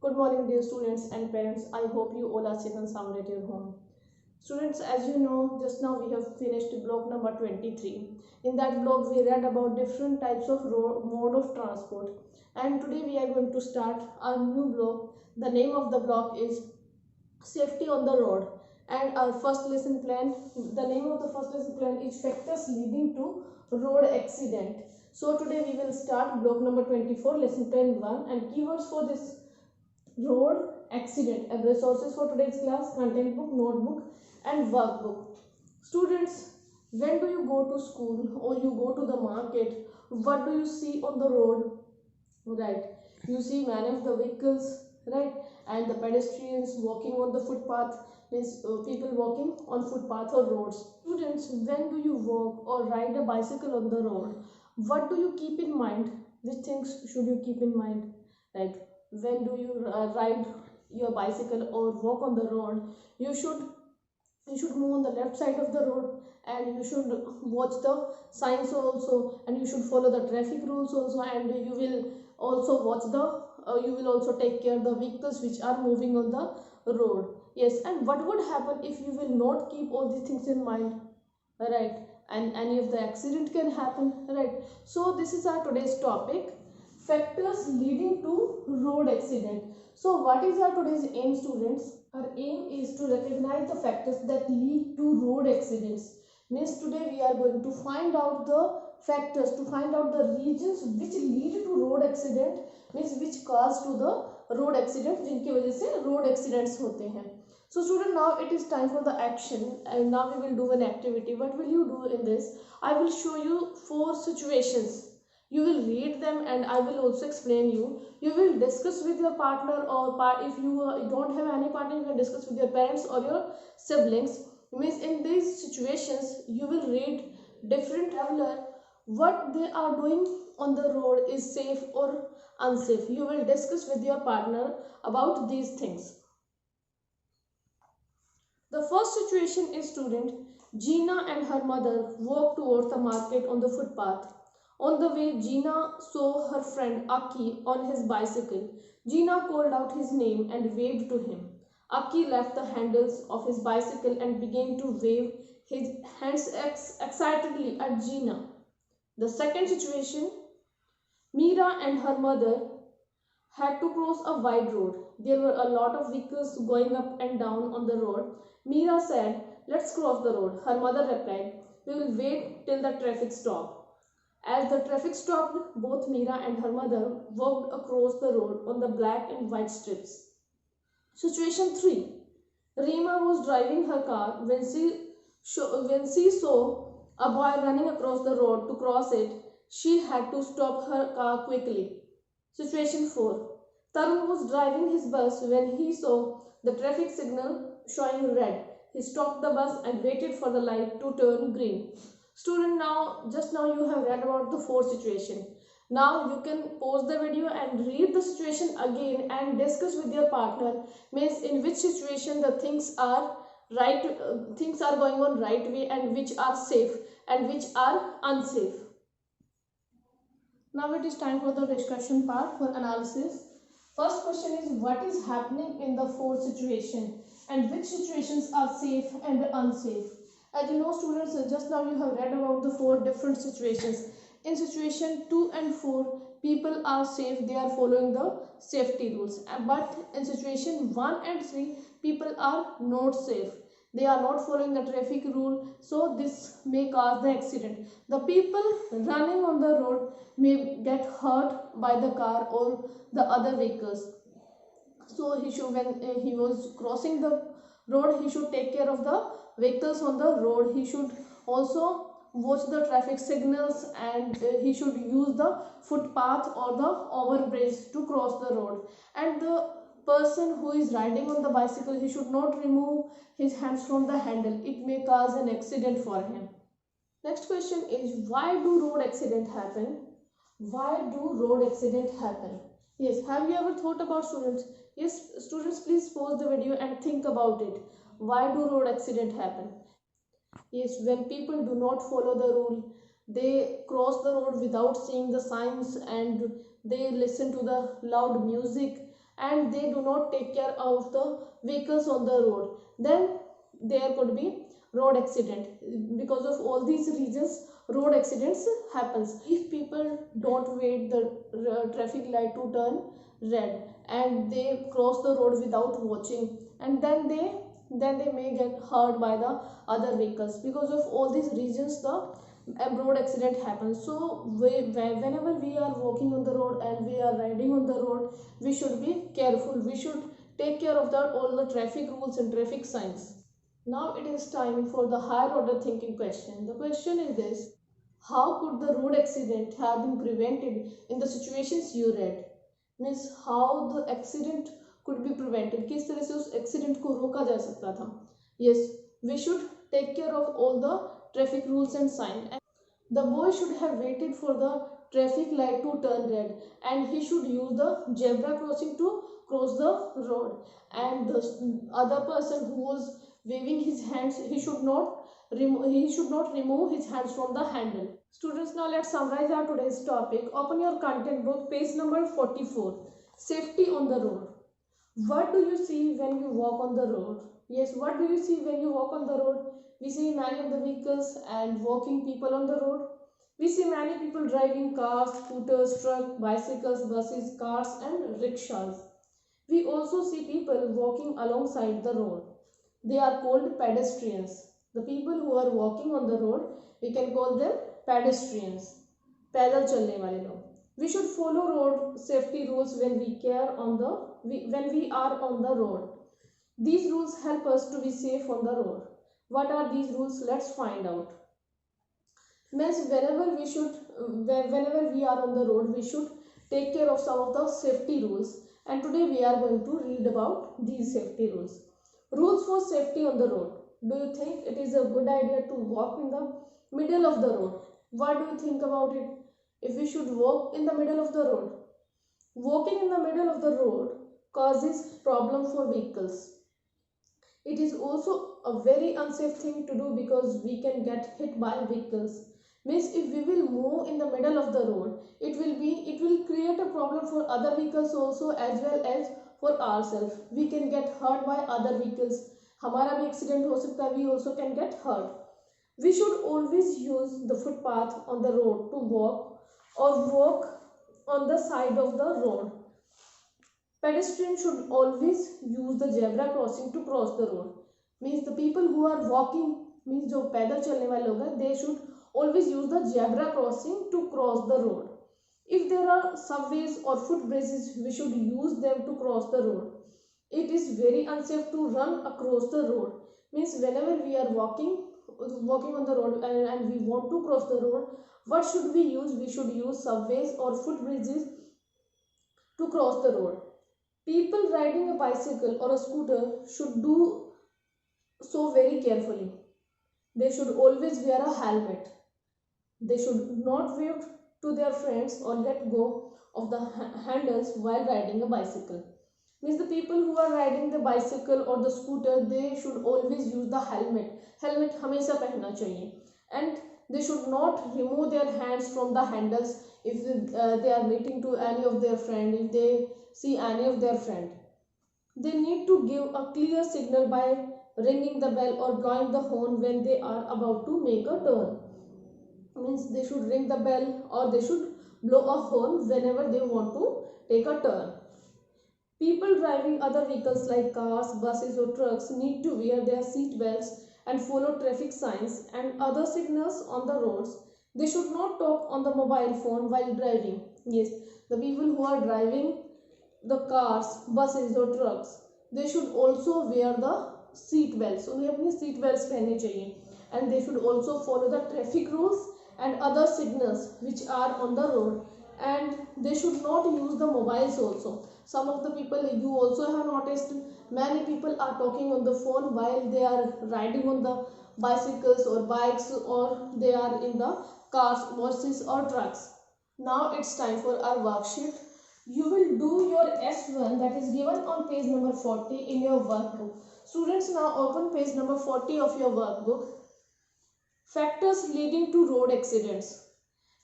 Good morning, dear students and parents. I hope you all are safe and sound at your home. Students, as you know, just now we have finished block number 23. In that block, we read about different types of mode of transport. And today we are going to start our new block. The name of the block is Safety on the Road. And our first lesson plan, the name of the first lesson plan is Factors Leading to Road Accident. So today we will start block number 24, lesson plan 1, and keywords for this road accident and resources for today's class: content book, notebook and workbook. Students, when do you go to school or you go to the market, what do you see on the road? Right, you see many of the vehicles, right, and the pedestrians walking on the footpath, means people walking on footpath or roads. Students, when do you walk or ride a bicycle on the road, what do you keep in mind? Which things should you keep in mind? Right, when do you ride your bicycle or walk on the road, you should move on the left side of the road, and you should watch the signs also, and you should follow the traffic rules also, and you will also watch the you will also take care of the vehicles which are moving on the road. Yes, and what would happen if you will not keep all these things in mind? Right, and any of the accident can happen, right? So this is our today's topic: factors leading to road accident. So what is our today's aim, students? Our aim is to recognize the factors that lead to road accidents. Means today we are going to find out the factors, to find out the reasons which lead to road accident, means which cause to the road accident, जिनकी वजह से road accidents होते हैं. So student, now it is time for the action, and now we will do an activity. What will you do in this? I will show you 4 situations. You will read them and I will also explain you. You will discuss with your partner, or if you don't have any partner, you can discuss with your parents or your siblings. Means in these situations you will read different traveler, what they are doing on the road is safe or unsafe. You will discuss with your partner about these things. The first situation is, student, Gina and her mother walk towards the market on the footpath. On the way, Gina saw her friend Aki on his bicycle. Gina called out his name and waved to him. Aki left the handles of his bicycle and began to wave his hands excitedly at Gina. The second situation, Meera and her mother had to cross a wide road. There were a lot of vehicles going up and down on the road. Meera said, "Let's cross the road." Her mother replied, "We will wait till the traffic stops." As the traffic stopped, both Meera and her mother walked across the road on the black and white strips. Situation 3. Reema was driving her car when she saw a boy running across the road. To cross it, she had to stop her car quickly. Situation 4. Tarun was driving his bus when he saw the traffic signal showing red. He stopped the bus and waited for the light to turn green. Student, just now you have read about the 4 situation. Now you can pause the video and read the situation again and discuss with your partner, means in which situation the things are right, things are going on right way, and which are safe and which are unsafe. Now it is time for the discussion part, for analysis. First question is, what is happening in the 4 situation and which situations are safe and unsafe? As you know, students, just now you have read about the 4 different situations. In situation 2 and 4, people are safe, they are following the safety rules. But in situation 1 and 3, people are not safe. They are not following the traffic rule, so this may cause the accident. The people running on the road may get hurt by the car or the other vehicles. So he should, when he was crossing the road, he should take care of the vehicles on the road. He should also watch the traffic signals, and he should use the footpath or the overbridge to cross the road. And the person who is riding on the bicycle, he should not remove his hands from the handle. It may cause an accident for him. Next question is, why do road accident happen? Why do road accident happen? Yes, have you ever thought about, students? Yes, students, please pause the video and think about it. Why do road accident happen? Yes, when people do not follow the rule, they cross the road without seeing the signs, and they listen to the loud music, and they do not take care of the vehicles on the road, then there could be road accident. Because of all these reasons, road accidents happens. If people don't wait the traffic light to turn red and they cross the road without watching, and then they may get hurt by the other vehicles. Because of all these reasons, the road accident happens. So whenever we are walking on the road and we are riding on the road, we should be careful. We should take care of all the traffic rules and traffic signs. Now it is time for the higher order thinking question. The question is this: how could the road accident have been prevented in the situations you read? Means how the accident could be prevented, किस तरह से उस accident को रोका जा सकता था. Yes, we should take care of all the traffic rules and signs. The boy should have waited for the traffic light to turn red, and he should use the zebra crossing to cross the road. And the other person who was waving his hands, he should not remove his hands from the handle. Students, now let's summarize our today's topic. Open your content book, page number 44. Safety on the road. What do you see when you walk on the road? Yes, what do you see when you walk on the road? We see many of the vehicles and walking people on the road. We see many people driving cars, scooters, trucks, bicycles, buses, cars and rickshaws. We also see people walking alongside the road. They are called pedestrians. The people who are walking on the road, we can call them pedestrians. पैदल चलने वाले लोग. We should follow road safety rules when we are on the road. These rules help us to be safe on the road. What are these rules? Let's find out. Means whenever we are on the road, we should take care of some of the safety rules. And today we are going to read about these safety rules. Rules for safety on the road. Do you think it is a good idea to walk in the middle of the road? What do you think about it? If we should walk in the middle of the road? Walking in the middle of the road causes problem for vehicles. It is also a very unsafe thing to do because we can get hit by vehicles. Means if we will move in the middle of the road, it will create a problem for other vehicles also, as well as for ourselves. We can get hurt by other vehicles. हमारा भी accident हो सकता है. We also can get hurt. We should always use the footpath on the road to walk or walk on the side of the road. Pedestrians should always use the zebra crossing to cross the road. Means the people who are walking, means जो पैदल चलने वाले लोग हैं, they should always use the zebra crossing to cross the road. If there are subways or footbridges, we should use them to cross the road. It is very unsafe to run across the road. Means whenever we are walking on the road and we want to cross the road, what should we use? We should use subways or footbridges to cross the road. People riding a bicycle or a scooter should do so very carefully. They should always wear a helmet. They should not wave to their friends or let go of the handles while riding a bicycle. Means the people who are riding the bicycle or the scooter, they should always use the helmet. Helmet हमेशा पहनना चाहिए. And they should not remove their hands from the handles if they are meeting to any of their friend, if they see any of their friend. They need to give a clear signal by ringing the bell or blowing the horn when they are about to make a turn. Means they should ring the bell or they should blow a horn whenever they want to take a turn. People driving other vehicles like cars, buses or trucks need to wear their seat belts and follow traffic signs and other signals on the roads. They should not talk on the mobile phone while driving. Yes, the people who are driving the cars, buses or trucks, they should also wear the seat belts. उन्हें अपनी seat belts पहननी चाहिए. And they should also follow the traffic rules and other signals which are on the road. And they should not use the mobiles also. Some of the people, you also have noticed, many people are talking on the phone while they are riding on the bicycles or bikes, or they are in the cars, buses or trucks. Now it's time for our worksheet. You will do your S1, that is given on page number 40 in your workbook. Students, now open page number 40 of your workbook. Factors leading to road accidents.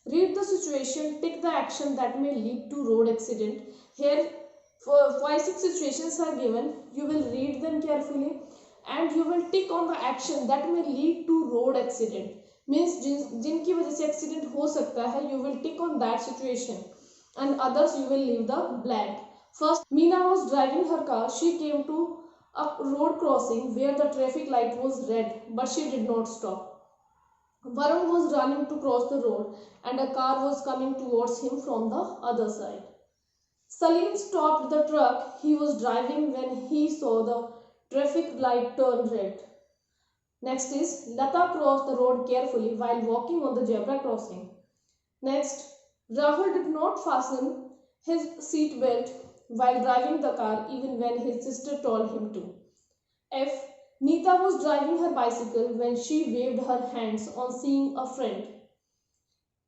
Read the situation, take the action that may lead to road accident. Here For 5-6 situations are given, you will read them carefully and you will tick on the action that may lead to road accident. Means जिनकी वजह से accident हो सकता है, you will tick on that situation and others you will leave the blank. First, Meena was driving her car. She came to a road crossing where the traffic light was red, but she did not stop. Varun was running to cross the road and a car was coming towards him from the other side. Salim stopped the truck he was driving when he saw the traffic light turn red. Next is Lata crossed the road carefully while walking on the zebra crossing. Next, Rahul did not fasten his seat belt while driving the car even when his sister told him to. F. Neeta was driving her bicycle when she waved her hands on seeing a friend.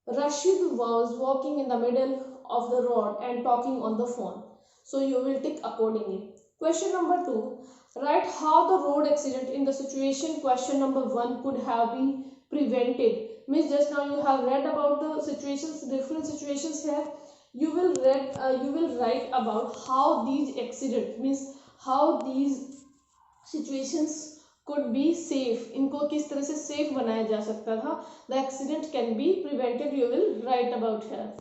Rashid was walking in the middle of the road and talking on the phone. So you will tick accordingly. Question number 2. Write how the road accident in the situation question number 1 could have been prevented. Means just now you have read about the situations, different situations here. You will write about how these accident means how these situations could be safe. इनको किस तरह से safe बनाया जा सकता था. The accident can be prevented. You will write about here.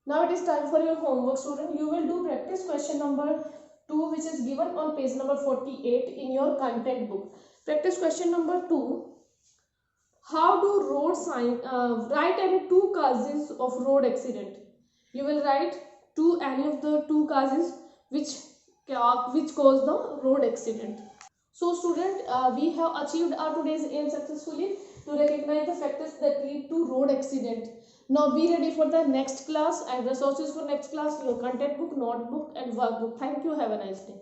Now it is time for your homework, student. You will do practice question number 2, which is given on page number 48 in your content book. Practice question number 2. How do road sign write any two causes of road accident? You will write any of the two causes which cause the road accident. So student, we have achieved our today's aim successfully to recognize the factors that lead to road accident. Now be ready for the next class and resources for next class, your content book, notebook and workbook. Thank you. Have a nice day.